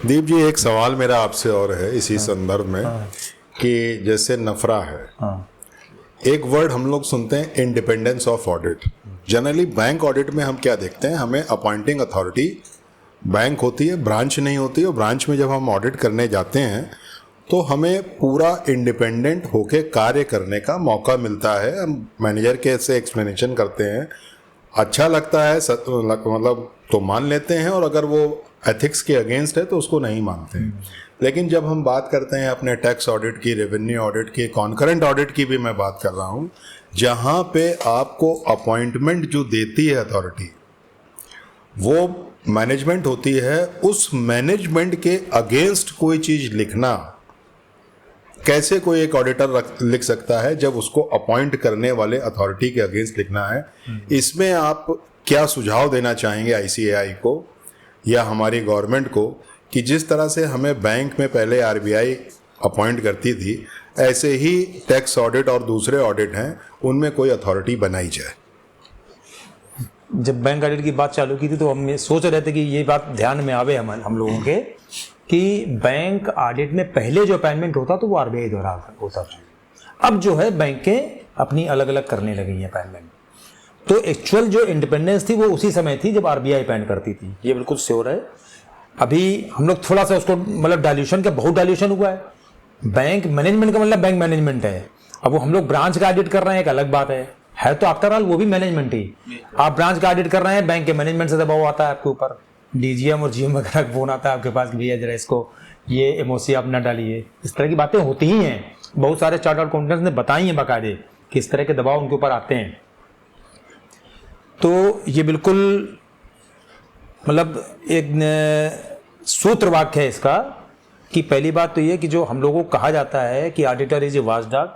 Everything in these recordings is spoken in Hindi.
दीप जी, एक सवाल मेरा आपसे और है इसी संदर्भ में कि जैसे नफरा है, एक वर्ड हम लोग सुनते हैं independence of audit. Generally bank audit में हम क्या देखते हैं, हमें अपॉइंटिंग अथॉरिटी बैंक होती है, ब्रांच नहीं होती। और ब्रांच में जब हम ऑडिट करने जाते हैं तो हमें पूरा इंडिपेंडेंट होके कार्य करने का मौका मिलता है। हम मैनेजर के से एक्सप्लेनेशन करते हैं, अच्छा लगता है, मतलब तो मान लेते हैं, और अगर वो एथिक्स के अगेंस्ट है तो उसको नहीं मानते हैं। लेकिन जब हम बात करते हैं अपने टैक्स ऑडिट की, रेवेन्यू ऑडिट की, कॉन्करेंट ऑडिट की भी मैं बात कर रहा हूँ, जहाँ पे आपको अपॉइंटमेंट जो देती है अथॉरिटी वो मैनेजमेंट होती है, उस मैनेजमेंट के अगेंस्ट कोई चीज़ लिखना कैसे कोई एक ऑडिटर लिख सकता है जब उसको अपॉइंट करने वाले अथॉरिटी के अगेंस्ट लिखना है? इसमें आप क्या सुझाव देना चाहेंगे आईसीएआई को या हमारी गवर्नमेंट को कि जिस तरह से हमें बैंक में पहले आरबीआई अपॉइंट करती थी, ऐसे ही टैक्स ऑडिट और दूसरे ऑडिट हैं उनमें कोई अथॉरिटी बनाई जाए? जब बैंक ऑडिट की बात चालू की थी तो हम सोच रहे थे कि ये बात ध्यान में आवे हम लोगों के कि बैंक ऑडिट में पहले जो अपॉइंटमेंट होता तो वो आरबीआई द्वारा होता था। अब जो है बैंकें अपनी अलग अलग करने लगी हैं अपॉइंटमेंट। तो एक्चुअल जो इंडिपेंडेंस थी वो उसी समय थी जब आरबीआई अपॉइंट करती थी, ये बिल्कुल श्योर है। अभी हम लोग थोड़ा सा उसको मतलब डाइल्यूशन का बहुत डाइल्यूशन हुआ है। बैंक मैनेजमेंट का मतलब बैंक मैनेजमेंट है। अब वो हम लोग ब्रांच का ऑडिट कर रहे हैं, एक अलग बात है तो आफ्टर ऑल वो भी मैनेजमेंट ही। आप ब्रांच का ऑडिट कर रहे हैं, बैंक के मैनेजमेंट से दबाव आता है आपके ऊपर, डीजीएम और जीएम वगैरह का फोन आता है आपके पास कि भैया जरा इसको ये एमओसी आप ना डालिए। इस तरह की बातें होती ही हैं। बहुत सारे चार्टर्ड अकाउंटेंट्स ने बताई हैं बाकायदे कि इस तरह के दबाव उनके ऊपर आते हैं। तो ये बिल्कुल मतलब एक सूत्र वाक्य है इसका कि पहली बात तो ये कि जो हम लोगों को कहा जाता है कि auditor is a watch dog,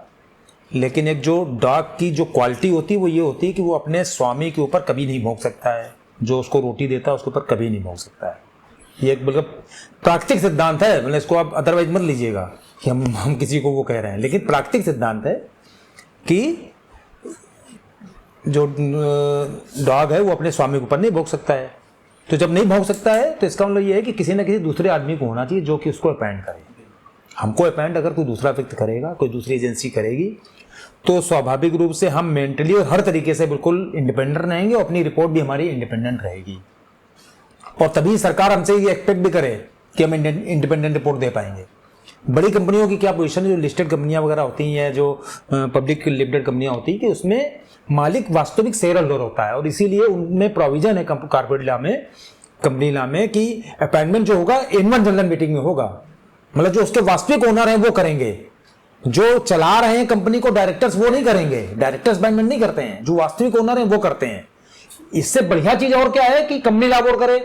लेकिन एक जो डॉग की जो क्वालिटी होती है वो ये होती है कि वो अपने स्वामी के ऊपर कभी नहीं भौंक सकता है, जो उसको रोटी देता है उसके ऊपर कभी नहीं भौंक सकता है। ये एक बिल्कुल प्राकृतिक सिद्धांत है, मतलब इसको आप अदरवाइज मत लीजिएगा कि हम किसी को वो कह रहे हैं, लेकिन प्राकृतिक सिद्धांत है कि जो डॉग है वो अपने स्वामी के ऊपर नहीं भौंक सकता है। तो जब नहीं भौंक सकता है तो इसका मतलब ये है कि किसी न किसी दूसरे आदमी को होना चाहिए जो कि उसको अपॉइंट करे। हमको अपॉइंट अगर कोई दूसरा व्यक्ति करेगा, कोई दूसरी एजेंसी करेगी, तो स्वाभाविक रूप से हम मेंटली और हर तरीके से बिल्कुल इंडिपेंडेंट रहेंगे और अपनी रिपोर्ट भी हमारी इंडिपेंडेंट रहेगी। और तभी सरकार हमसे ये एक्सपेक्ट भी करे कि हम इंडिपेंडेंट रिपोर्ट दे पाएंगे। बड़ी कंपनियों की क्या पोजीशन है, जो लिस्टेड कंपनियां वगैरह होती हैं, जो पब्लिक लिमिटेड कंपनियां होती हैं, कि उसमें मालिक वास्तविक शेयर होल्डर होता है और इसीलिए उनमें प्रोविजन है कॉर्पोरेट लॉ में, कंपनी लॉ में, कि अपॉइंटमेंट जो होगा एनुअल जनरल मीटिंग में होगा। मतलब जो उसके वास्तविक ओनर हैं वो करेंगे, जो चला रहे हैं कंपनी को डायरेक्टर्स वो नहीं करेंगे, डायरेक्टर्स अपॉइंटमेंट नहीं करते हैं, जो वास्तविक ओनर हैं वो करते हैं। इससे बढ़िया चीज और क्या है कि कंपनी लॉ बोर्ड करे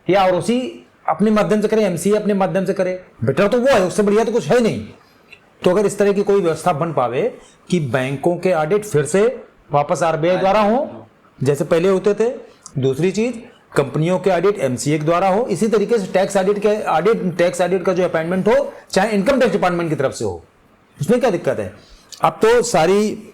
या आरओसी अपने माध्यम से करे, एमसीए अपने माध्यम से करे, बेटर तो वो है, उससे बढ़िया तो कुछ है नहीं। तो अगर इस तरह की कोई व्यवस्था बन पावे कि बैंकों के ऑडिट फिर से वापस आरबीआई द्वारा हो जैसे पहले होते थे, दूसरी चीज कंपनियों के ऑडिट एमसीए के द्वारा हो, इसी तरीके से टैक्स ऑडिट का जो अपॉइंटमेंट हो चाहे इनकम टैक्स डिपार्टमेंट की तरफ से हो, उसमें क्या दिक्कत है? अब तो सारी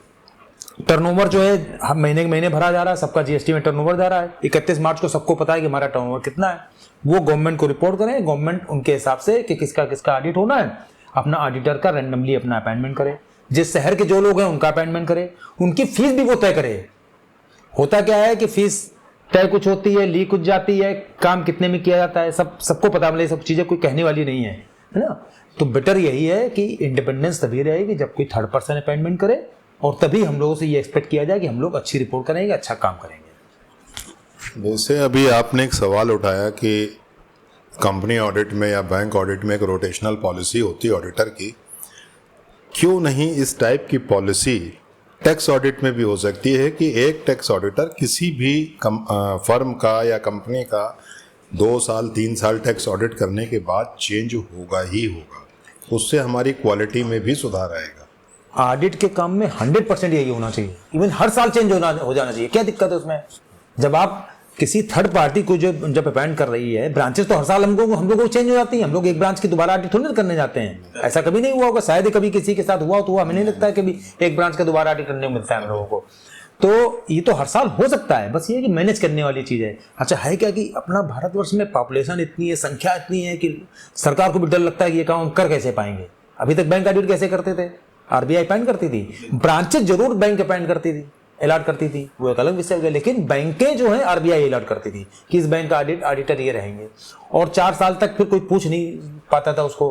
टर्नओवर जो है महीने के महीने भरा जा रहा है, सबका जीएसटी में टर्नओवर जा रहा है। 31 मार्च को सबको पता है कि हमारा टर्नओवर कितना है, वो गवर्नमेंट को रिपोर्ट करें, गवर्नमेंट उनके हिसाब से कि किसका किसका ऑडिट होना है, अपना ऑडिटर का रैंडमली अपना अपॉइंटमेंट करे, जिस शहर के जो लोग हैं उनका अपॉइंटमेंट करे, उनकी फीस भी वो तय करे। होता क्या है कि फीस तय कुछ होती है, ली कुछ जाती है, काम कितने में किया जाता है, सबको पता, मतलब सब चीजें कोई कहने वाली नहीं है ना। तो बेटर यही है कि इंडिपेंडेंस तभी रहेगी जब कोई थर्ड पर्सन अपॉइंटमेंट करे, और तभी हम लोगों से ये एक्सपेक्ट किया जाए कि हम लोग अच्छी रिपोर्ट करेंगे, अच्छा काम करेंगे। वैसे अभी आपने एक सवाल उठाया कि कंपनी ऑडिट में या बैंक ऑडिट में एक रोटेशनल पॉलिसी होती है ऑडिटर की, क्यों नहीं इस टाइप की पॉलिसी टैक्स ऑडिट में भी हो सकती है कि एक टैक्स ऑडिटर किसी भी फर्म का या कंपनी का 2 साल 3 साल टैक्स ऑडिट करने के बाद चेंज होगा ही होगा, उससे हमारी क्वालिटी में भी सुधार आएगा। ऑडिट के काम में 100% यही होना चाहिए, इवन हर साल चेंज हो जाना चाहिए। क्या दिक्कत है उसमें? जब आप किसी थर्ड पार्टी को जब अपॉइंट कर रही है, ब्रांचेस तो हर साल हम लोगों को चेंज हो जाती है, हम लोग एक ब्रांच की दोबारा ऑडिट थोड़ी करने जाते हैं। ऐसा कभी नहीं हुआ होगा, शायद कभी किसी के साथ हुआ तो हुआ, हमें नहीं लगता है कि एक ब्रांच का दोबारा ऑडिट करने को मिलता है हम लोगों को। तो ये तो हर साल हो सकता है, बस ये कि मैनेज करने वाली चीज़ है। अच्छा है क्या कि अपना भारतवर्ष में पॉपुलेशन इतनी है, संख्या इतनी है कि सरकार को भी डर लगता है कि ये काम हम कर कैसे पाएंगे। अभी तक बैंक ऑडिट कैसे करते थे? आरबीआई अपॉइंट करती थी, ब्रांचेज जरूर बैंक अपॉइंट करती थी, अलॉट करती थी, वो एक अलग विषय हो गया, लेकिन बैंकें जो है आरबीआई अलॉट करती थी कि इस बैंक का ऑडिटर ये रहेंगे। और 4 साल तक फिर कोई पूछ नहीं पाता था उसको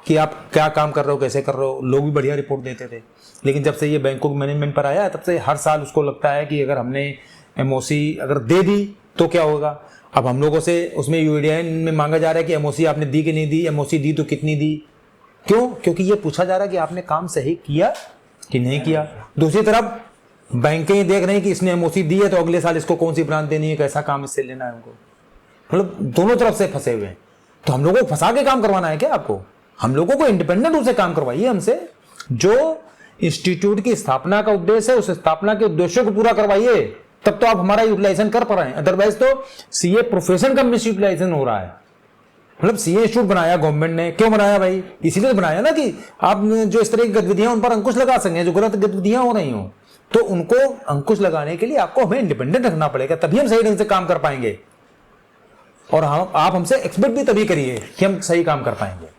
कि आप क्या काम कर रहे हो, कैसे कर रहे हो। लोग भी बढ़िया रिपोर्ट देते थे। लेकिन जब से ये बैंकों के मैनेजमेंट पर आया तब से हर साल उसको लगता है कि अगर हमने एमओसी अगर दे दी तो क्या होगा। अब हम लोगों से उसमें यूएडीएन में मांगा जा रहा है कि एमओसी आपने दी कि नहीं दी, एमओसी दी तो कितनी दी। क्यों? क्योंकि ये पूछा जा रहा है कि आपने काम सही किया कि नहीं किया। दूसरी तरफ बैंकें देख रही हैं कि इसने एमओसी दी है तो अगले साल इसको कौन सी ब्रांच देनी है, कैसा काम इससे लेना है उनको। मतलब दोनों तरफ से फंसे हुए हैं। तो हम लोगों को फंसा के काम करवाना है क्या आपको? हम लोगों को इंडिपेंडेंट रूप से काम करवाइए हमसे। जो इंस्टीट्यूट की स्थापना का उद्देश्य है उस स्थापना के उद्देश्यों को पूरा करवाइए, तब तो आप हमारा यूटिलाइजेशन कर पा रहे हैं। अदरवाइज तो सीए प्रोफेशन का मिस यूटिलाइजेशन हो रहा है। मतलब सीए इंस्टीट्यूट बनाया गवर्नमेंट ने, क्यों बनाया भाई? इसीलिए तो बनाया ना कि आप जो इस तरह की गतिविधियां उन पर अंकुश लगा सकें, जो गलत गतिविधियां हो रही हो। तो उनको अंकुश लगाने के लिए आपको हमें इंडिपेंडेंट रखना पड़ेगा, तभी हम सही ढंग से काम कर पाएंगे। और हम आप हमसे एक्सपेक्ट भी तभी करिए कि हम सही काम कर पाएंगे।